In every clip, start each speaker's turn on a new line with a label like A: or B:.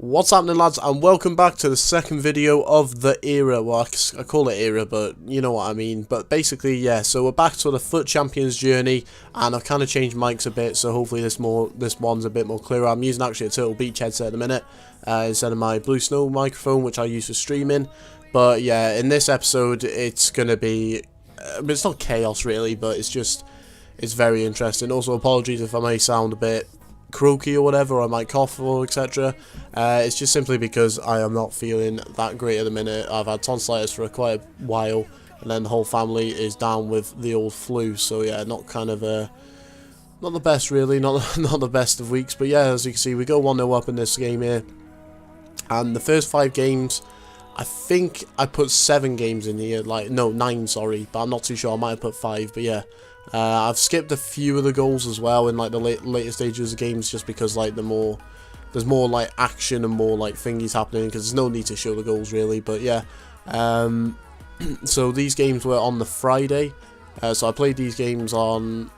A: What's happening, lads, and welcome back to the second video of the era. Well, I call it era, but you know what I mean. But basically, yeah, so we're back to the FUT Champions journey, and I've kind of changed mics a bit, so hopefully this one's a bit more clearer. I'm using actually a Turtle Beach headset at the minute, instead of my Blue Snow microphone, which I use for streaming. But yeah, in this episode, it's going to be, it's not chaos really, but it's very interesting. Also, apologies if I may sound a bit croaky or whatever, or I might cough or etc. It's just simply because I am not feeling that great at the minute. I've had tonsillitis for quite a while, and then the whole family is down with the old flu, so yeah, not the best really, not the best of weeks. But yeah, as you can see, we go 1-0 up in this game here, and the first 5 games, I think I put 7 games in here, like, no, 9, sorry, but I'm not too sure, I might have put 5, but yeah. I've skipped a few of the goals as well in like the later stages of games, just because like there's more like action and more like thingies happening, because there's no need to show the goals really. But yeah, so these games were on the Friday, so I played these games on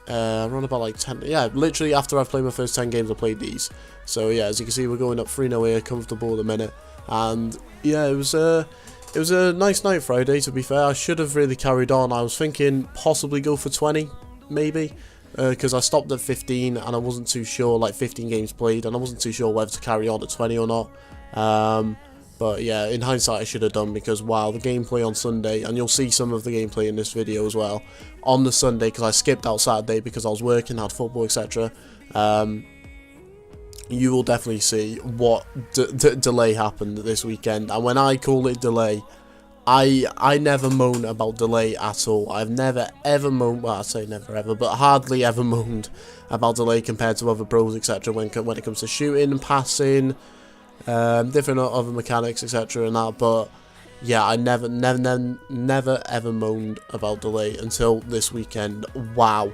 A: around about like 10, yeah, literally after I've played my first 10 games I played these. So yeah, as you can see, we're going up 3-0 here, comfortable at the minute, and yeah, it was a nice night Friday, to be fair. I should have really carried on. I was thinking possibly go for 20, maybe, because I stopped at 15 and I wasn't too sure, like 15 games played, and I wasn't too sure whether to carry on at 20 or not. But yeah, in hindsight I should have done, because wow, the gameplay on Sunday, and you'll see some of the gameplay in this video as well, on the Sunday, because I skipped out Saturday because I was working, had football, etc. You will definitely see what delay happened this weekend. And when I call it delay, I never moan about delay at all. I've never ever moaned, well, I say never ever, but hardly ever moaned about delay compared to other pros, etc. when it comes to shooting and passing, different other mechanics, etc. and that. But yeah, I never ever moaned about delay until this weekend. Wow.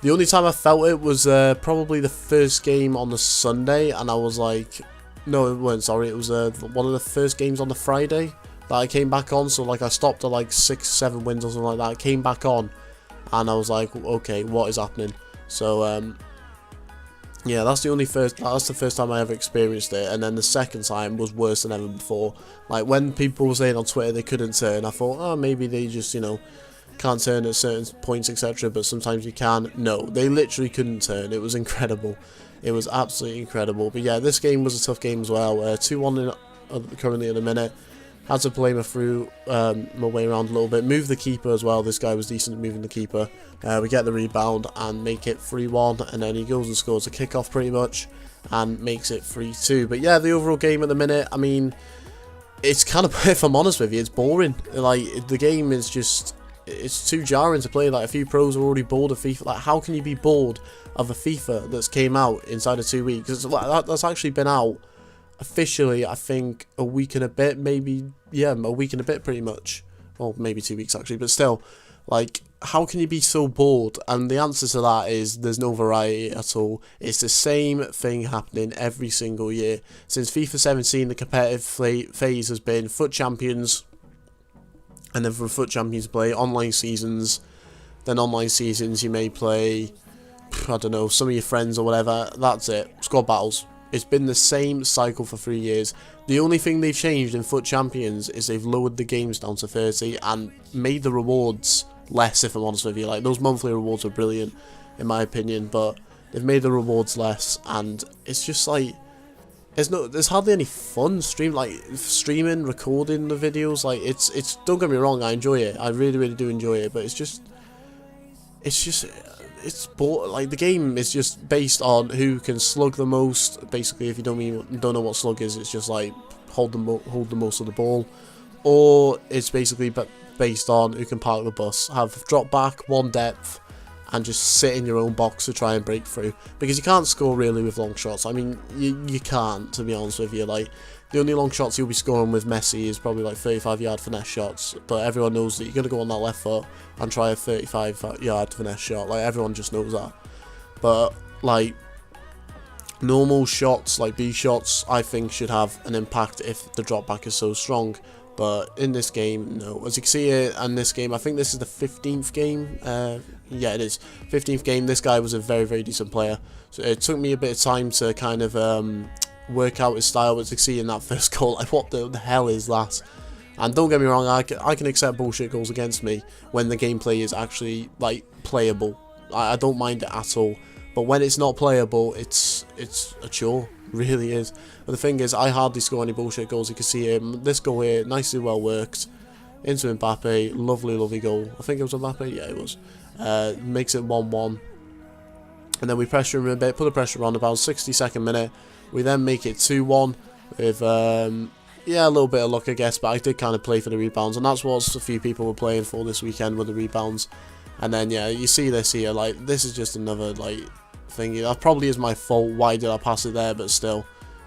A: The only time I felt it was probably the first game on the Sunday, and I was like, no, it weren't, sorry, it was one of the first games on the Friday that I came back on. So like I stopped at like 6-7 wins or something like that, I came back on, and I was like, okay, what is happening? So yeah, that's the first time I ever experienced it. And then the second time was worse than ever before. Like when people were saying on Twitter they couldn't turn, I thought, oh, maybe they just, you know, can't turn at certain points, etc., but sometimes you can. No, they literally couldn't turn. It was incredible. It was absolutely incredible. But yeah, this game was a tough game as well. 2-1 currently in a minute. Had to play my way around a little bit. Move the keeper as well. This guy was decent at moving the keeper. We get the rebound and make it 3-1, and then he goes and scores a kickoff pretty much and makes it 3-2. But yeah, the overall game at the minute, I mean, it's kind of, if I'm honest with you, it's boring. Like, the game is just, it's too jarring to play. Like, a few pros are already bored of FIFA. Like, how can you be bored of a FIFA that's came out inside of 2 weeks? It's like, that's actually been out officially, I think, a week and a bit, maybe, yeah, a week and a bit pretty much. Well, maybe 2 weeks actually, but still, like, how can you be so bored? And the answer to that is there's no variety at all. It's the same thing happening every single year. Since FIFA 17, the competitive phase has been FUT Champions, and then for FUT Champions play online seasons. Then online seasons you may play, I don't know, some of your friends or whatever. That's it. Squad battles. It's been the same cycle for 3 years. The only thing they've changed in FUT Champions is they've lowered the games down to 30 and made the rewards less, if I'm honest with you. Like, those monthly rewards were brilliant in my opinion, but they've made the rewards less, and it's just like, there's hardly any fun streaming, recording the videos. Like, it's don't get me wrong, I enjoy it, I really do enjoy it, but it's like, the game is just based on who can slug the most. Basically, if you don't know what slug is, it's just like hold the most of the ball, or it's basically based on who can park the bus, have drop back, one depth, and just sit in your own box to try and break through, because you can't score really with long shots. I mean, you can't, to be honest with you. Like, the only long shots you'll be scoring with Messi is probably like 35-yard finesse shots, but everyone knows that you're going to go on that left foot and try a 35-yard finesse shot. Like, everyone just knows that. But like, normal shots, like B shots, I think should have an impact if the drop back is so strong. But in this game, no. As you can see here, in this game, I think this is the 15th game. Yeah, it is. 15th game. This guy was a very decent player. So it took me a bit of time to kind of work out his style, but to see in that first goal, like, what the hell is that? And don't get me wrong, I can accept bullshit goals against me when the gameplay is actually, like, playable. I don't mind it at all. But when it's not playable, it's a chore. It really is. But the thing is, I hardly score any bullshit goals. You can see this goal here, nicely well worked. Into Mbappe, lovely, lovely goal. I think it was Mbappe, yeah, it was. Makes it 1-1. And then we pressure him a bit, put the pressure on about 62nd minute. We then make it 2-1 with, yeah, a little bit of luck, I guess, but I did kind of play for the rebounds, and that's what a few people were playing for this weekend, with the rebounds. And then, yeah, you see this here, like, this is just another, like, thing. That probably is my fault. Why did I pass it there? But still,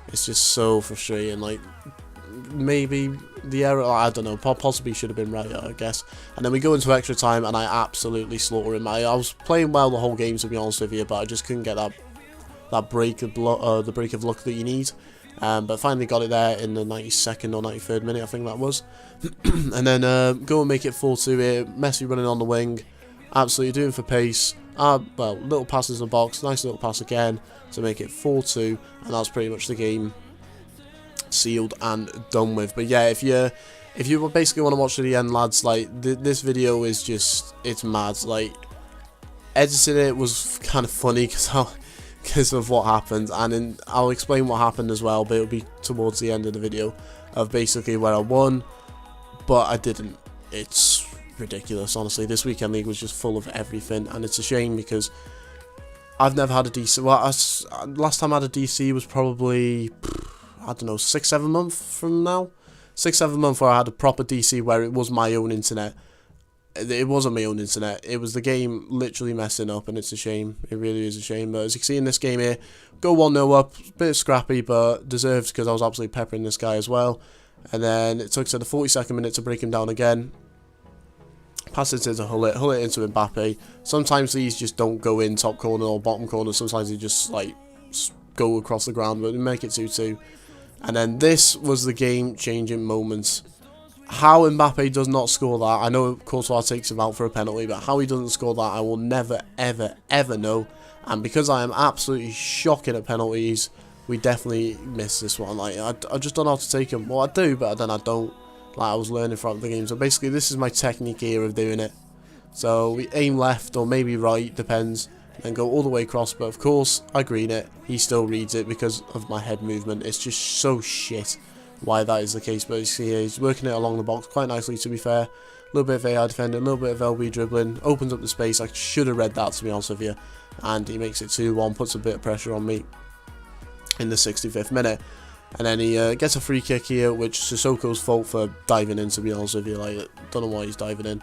A: it's just so frustrating. Like, maybe the error, I don't know, possibly should have been right, I guess. And then we go into extra time, and I absolutely slaughter him. I was playing well the whole game, to be honest with you, but I just couldn't get that break of the break of luck that you need. But finally got it there in the 92nd or 93rd minute, I think that was. And then go and make it 4-2 here. Messi running on the wing, absolutely doing for pace. Well, little passes in the box, nice little pass again to make it 4-2, and that's pretty much the game sealed and done with. But yeah, if you basically want to watch to the end, lads, like, this video is just, it's mad. Like, editing it was kind of funny because of what happened, and I'll explain what happened as well, but it'll be towards the end of the video, of basically where I won, but I didn't. It's ridiculous, honestly. This weekend league was just full of everything, and it's a shame because I've never had a DC. Well, last time I had a DC was probably, I don't know, 6-7 months from now. 6-7 months where I had a proper DC where it was my own internet. It wasn't my own internet, it was the game literally messing up, and it's a shame. It really is a shame. But as you can see in this game here, go 1-0 up, bit scrappy, but deserved because I was absolutely peppering this guy as well. And then it took to the 42nd minute to break him down again. Pass it into Hull it into Mbappe. Sometimes these just don't go in top corner or bottom corner. Sometimes they just, like, go across the ground, but we make it 2-2. And then this was the game-changing moment. How Mbappe does not score that, I know Courtois takes him out for a penalty, but how he doesn't score that, I will never, ever, ever know. And because I am absolutely shocking at penalties, we definitely missed this one. Like, I just don't know how to take him. Well, I do, but then I don't. Like, I was learning throughout the game. So basically, this is my technique here of doing it. So we aim left or maybe right, depends, and go all the way across. But of course, I green it. He still reads it because of my head movement. It's just so shit why that is the case. But you see here, he's working it along the box quite nicely, to be fair. A little bit of AI defending, a little bit of LB dribbling. Opens up the space. I should have read that, to be honest with you. And he makes it 2-1, puts a bit of pressure on me in the 65th minute. And then he gets a free kick here, which Sissoko's fault for diving in, to be honest with you. Like, don't know why he's diving in.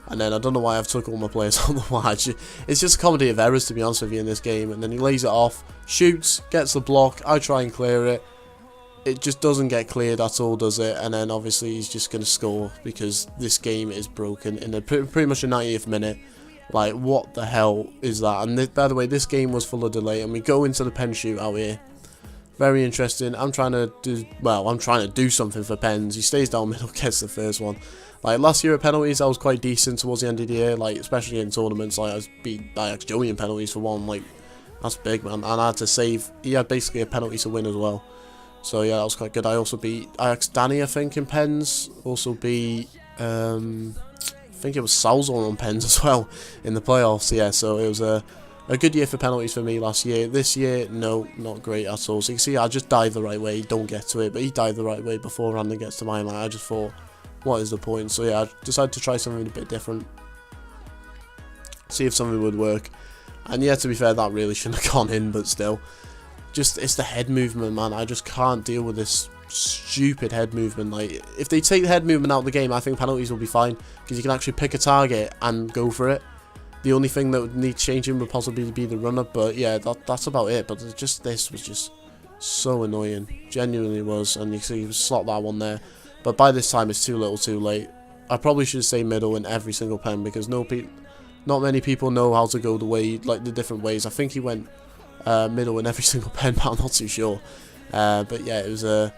A: And then I don't know why I've took all my players on the watch. It's just a comedy of errors, to be honest with you, in this game. And then he lays it off, shoots, gets the block. I try and clear it. It just doesn't get cleared at all, does it? And then obviously he's just going to score because this game is broken in pretty much the 90th minute. Like, what the hell is that? And by the way, this game was full of delay, and we go into the pen shootout here. Very interesting. I'm trying to do something for pens. He stays down middle, gets the first one. Like, last year at penalties, I was quite decent towards the end of the year, like, especially in tournaments. Like, I was beat Ajax Joey in penalties for one. Like, that's big, man. And I had to save. He had basically a penalty to win as well. So yeah, that was quite good. I also beat Ajax Danny, I think, in pens. Also beat I think it was Salzor on pens as well in the playoffs. Yeah, so it was a good year for penalties for me last year. This year, no, not great at all. So you can see I just dive the right way, don't get to it, but he dived the right way before Randon gets to mine. Like, I just thought, what is the point? So yeah, I decided to try something a bit different, see if something would work. And yeah, to be fair, that really shouldn't have gone in, but still. Just, it's the head movement, man. I just can't deal with this stupid head movement. Like, if they take the head movement out of the game, I think penalties will be fine, because you can actually pick a target and go for it. The only thing that would need changing would possibly be the run-up, but yeah, that's about it. But just this was just so annoying. Genuinely was, and you see he slot that one there. But by this time, it's too little too late. I probably should stay middle in every single pen, because not many people know how to go the way, like, the different ways. I think he went middle in every single pen, but I'm not too sure. But yeah, it was a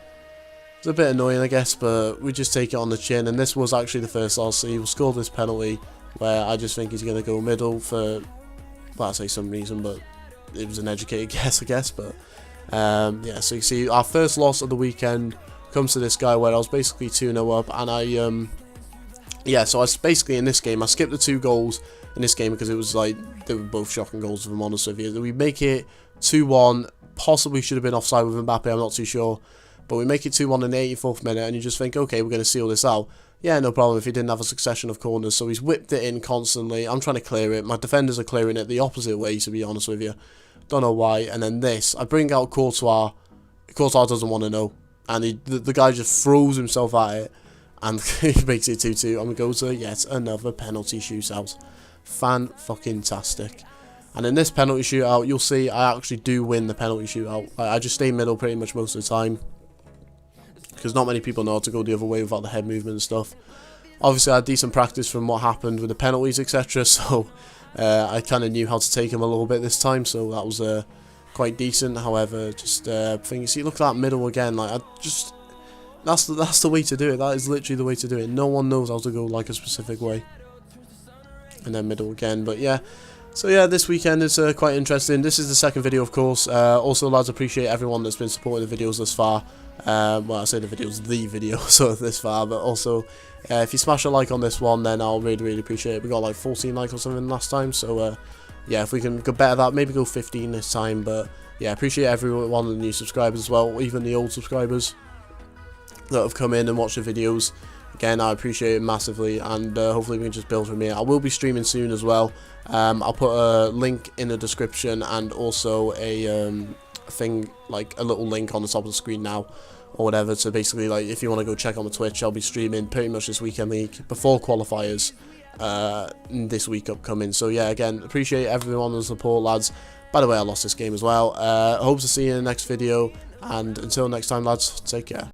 A: bit annoying, I guess, but we just take it on the chin. And this was actually the first loss, so he will score this penalty, where I just think he's going to go middle for, well, I say some reason, but it was an educated guess, I guess. But Yeah, so you see our first loss of the weekend comes to this guy where I was basically 2-0 up, and yeah, so I was basically in this game, I skipped the 2 goals in this game because it was like, they were both shocking goals, if I'm honest with you. We make it 2-1, possibly should have been offside with Mbappe, I'm not too sure, but we make it 2-1 in the 84th minute, and you just think, okay, we're going to seal this out. Yeah, no problem if he didn't have a succession of corners, so he's whipped it in constantly. I'm trying to clear it, my defenders are clearing it the opposite way, to be honest with you. Don't know why, and then this, I bring out Courtois. Courtois doesn't want to know, and the guy just throws himself at it, and he makes it 2-2, and we go to yet another penalty shootout. Fan-fucking-tastic. And in this penalty shootout, you'll see I actually do win the penalty shootout. I just stay middle pretty much most of the time, because not many people know how to go the other way without the head movement and stuff. Obviously, I had decent practice from what happened with the penalties, etc., so I kind of knew how to take him a little bit this time, so that was quite decent. However, just things. See, look at that middle again. Like, that's the way to do it. That is literally the way to do it. No one knows how to go like a specific way. And then middle again, but yeah. So yeah, this weekend is quite interesting. This is the second video, of course. Also, lads, appreciate everyone that's been supporting the videos thus far. Well, I say the video, so this far, but also, if you smash a like on this one, then I'll really appreciate it. We got like 14 likes or something last time, so yeah, if we can go better that, maybe go 15 this time, but yeah, appreciate every one of the new subscribers as well, even the old subscribers that have come in and watched the videos. Again, I appreciate it massively, and hopefully we can just build from here. I will be streaming soon as well. I'll put a link in the description, and also a thing, like a little link on the top of the screen now, or whatever, so basically, like, if you want to go check on the Twitch, I'll be streaming pretty much this weekend league, before qualifiers, this week upcoming. So yeah, again, appreciate everyone on the support, lads. By the way, I lost this game as well. Hope to see you in the next video, and until next time, lads, take care.